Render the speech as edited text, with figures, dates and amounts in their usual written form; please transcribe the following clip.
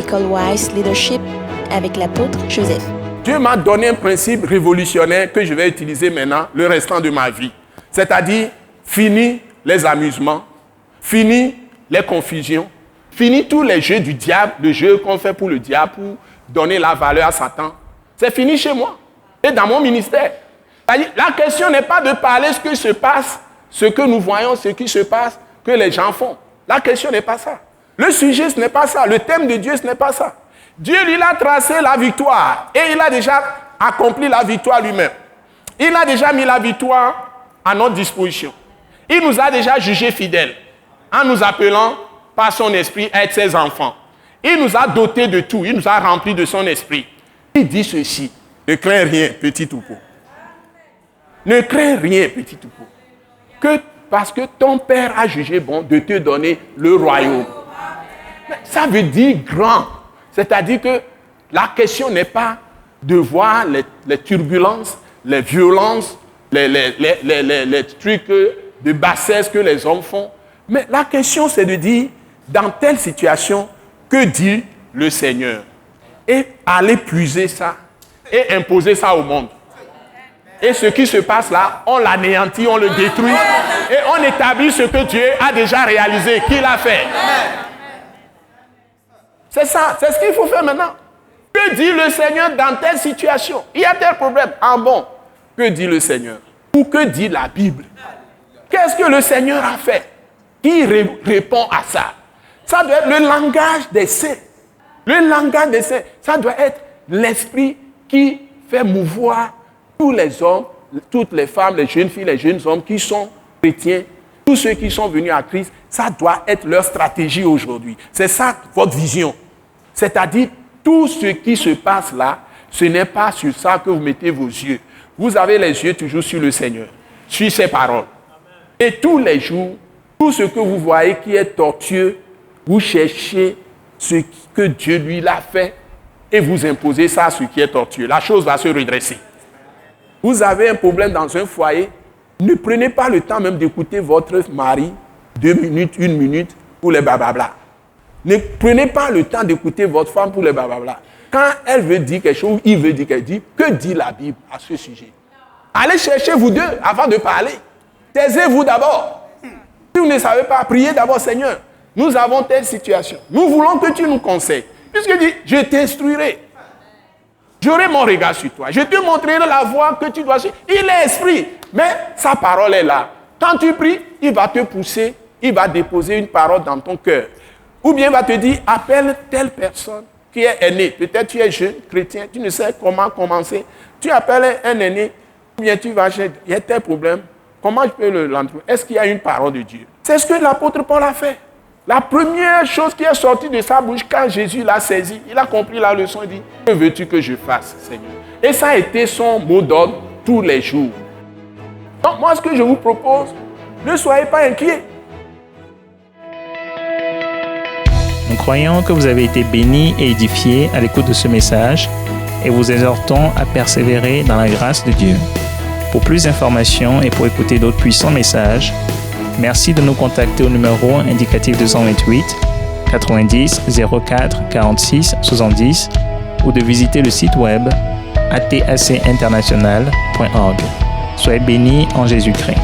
l'école Wise Leadership avec l'apôtre Joseph. Dieu m'a donné un principe révolutionnaire que je vais utiliser maintenant le restant de ma vie. C'est-à-dire, fini les amusements, fini les confusions, fini tous les jeux du diable, le jeu qu'on fait pour le diable, pour donner la valeur à Satan. C'est fini chez moi et dans mon ministère. La question n'est pas de parler ce qui se passe, ce que nous voyons, ce qui se passe, que les gens font. La question n'est pas ça. Le sujet, ce n'est pas ça. Le thème de Dieu, ce n'est pas ça. Dieu, lui, a tracé la victoire et il a déjà accompli la victoire lui-même. Il a déjà mis la victoire à notre disposition. Il nous a déjà jugés fidèles en nous appelant par son esprit à être ses enfants. Il nous a dotés de tout. Il nous a remplis de son esprit. Il dit ceci: ne crains rien, petit troupeau. Ne crains rien, petit troupeau. Parce que ton Père a jugé bon de te donner le royaume. Mais ça veut dire grand. C'est-à-dire que la question n'est pas de voir les turbulences, les violences, les trucs de bassesse que les hommes font. Mais la question, c'est de dire, dans telle situation, que dit le Seigneur? Et aller puiser ça et imposer ça au monde. Et ce qui se passe là, on l'anéantit, on le détruit et on établit ce que Dieu a déjà réalisé, qu'il a fait. C'est ça, c'est ce qu'il faut faire maintenant. Que dit le Seigneur dans telle situation? Il y a tel problème. Ah bon, que dit le Seigneur? Ou que dit la Bible? Qu'est-ce que le Seigneur a fait? Qui répond à ça? Ça doit être le langage des saints. Le langage des saints, ça doit être l'esprit qui fait mouvoir tous les hommes, toutes les femmes, les jeunes filles, les jeunes hommes qui sont chrétiens, tous ceux qui sont venus à Christ. Ça doit être leur stratégie aujourd'hui. C'est ça votre vision. C'est-à-dire, tout ce qui se passe là, ce n'est pas sur ça que vous mettez vos yeux. Vous avez les yeux toujours sur le Seigneur, sur ses paroles. Et tous les jours, tout ce que vous voyez qui est tortueux, vous cherchez ce que Dieu lui l'a fait et vous imposez ça à ce qui est tortueux. La chose va se redresser. Vous avez un problème dans un foyer, ne prenez pas le temps même d'écouter votre mari 2 minutes, 1 minute pour les blablabla. Ne prenez pas le temps d'écouter votre femme pour les blablabla. Quand elle veut dire quelque chose, il veut dire quelque chose, que dit la Bible à ce sujet? Allez chercher vous deux avant de parler. Taisez-vous d'abord. Si vous ne savez pas, priez d'abord: Seigneur, nous avons telle situation. Nous voulons que tu nous conseilles. Puisque dit, je t'instruirai. J'aurai mon regard sur toi. Je te montrerai la voie que tu dois suivre. Il est esprit, mais sa parole est là. Quand tu pries, il va te pousser, il va déposer une parole dans ton cœur. Ou bien il va te dire: appelle telle personne qui est aînée. Peut-être tu es jeune, chrétien, tu ne sais comment commencer. Tu appelles un aîné, ou bien tu vas chez, il y a tel problème. Comment je peux l'entendre? Est-ce qu'il y a une parole de Dieu? C'est ce que l'apôtre Paul a fait. La première chose qui est sortie de sa bouche quand Jésus l'a saisi, il a compris la leçon, il dit: que veux-tu que je fasse, Seigneur? Et ça a été son mot d'ordre tous les jours. Donc moi, ce que je vous propose, ne soyez pas inquiets. Nous croyons que vous avez été bénis et édifiés à l'écoute de ce message et vous exhortons à persévérer dans la grâce de Dieu. Pour plus d'informations et pour écouter d'autres puissants messages, merci de nous contacter au numéro indicatif 228 90 04 46 70 ou de visiter le site web atacinternational.org. Soyez bénis en Jésus-Christ.